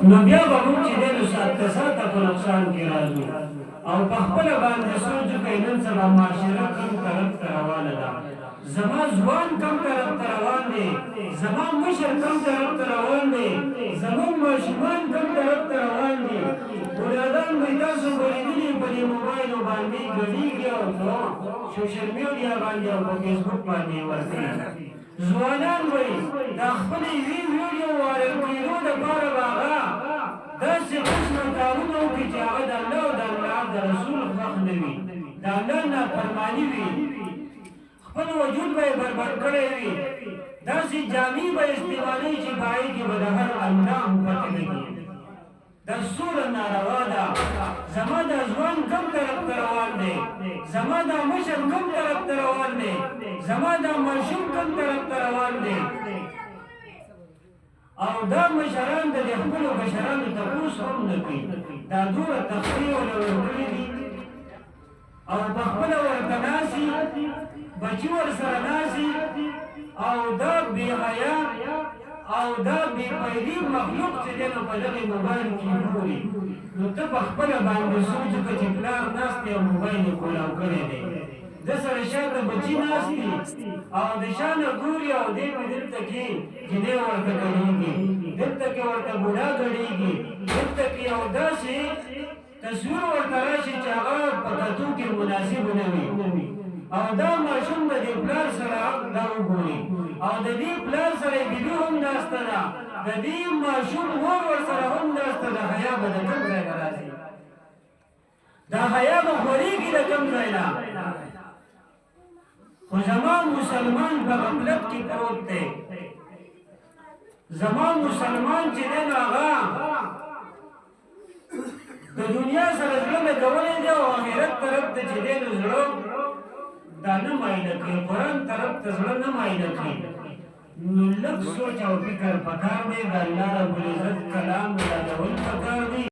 نو بیا به موږ چې دی نو ساته په نقصان کې راځو او په خپله باندې سوچ وکړئ نن سبا معاشره کوم طرف ته روانه ده زما ځوان کوم طرف ته روان دی زما مشر کوم طرف ته روان دی زموږ ماشومان کوم طرف ته روان دي بنیادان به تاسو ورېدلي په دې موبایلو باندې ګډېږي او په سوشل میډیا باندې او په فیسبوک باندې ورځي ځوانان وایي دا خپلې یوې ویډیو وایرل کېدو دپاره به هغه داسې قسمه کارونه وکړي چې هغه د الله او د الله د رسول خوښ نه وي د الله نافرماني وي خپل وجود به یې برباد کړی وي داسې جامې به استعمالوي چې په هغې کې به د هر اندام پته لګي دا څومره ناروا ده زما دا ځوان کوم طرف ته روان دی زما دا مشر کوم طرف ته روان دی زما دا ماشوم کوم طرف ته روان دی او دا مشران د دې خپلو مشرانو تپوس هم نه کوي دا دومره تفریح وله ورکړي دي او په خپله ورته ناستي بچي ورسره ناستي او دا بې حیا او دا بې پیلي مخلوق چې دی نو په دغې موبایل کې ګوري نو ته په خپله باندې سوچ وکړه چې پلار ناست دی او موبایل یې کولاو کړی دی ده سره شاته بچي ناست دي او د شا نه ګوري او دی په دلته کې چې دی ورته ګډېږي دلته کې ورته بوډا ګډېږي دلته کې یو داسې تصویر ورته راشي چې هغه په کتو کې مناسب نه وي او دا ماشوم د دې پلار سره دا وګوري او د دې پلار سره بیبي هم ناسته ده د دې ماشوم مور ورسره هم ناسته ده حیا به د کوم ځای نه راځي دا حیا به خورېږي د کوم ځای نه خو زما مسلمان په غفلت کې پروت دی زما مسلمان چې دی نو هغه د دنیا سره زړه لګولی دی او آخرت طرف ته چې دی نو زړه دا نه مایله کوي قرآن طرف ته زړه نه مایله کوي نو لږ سوچ او فکر پکار دی د الله رب العزت کلام یادول پکار دی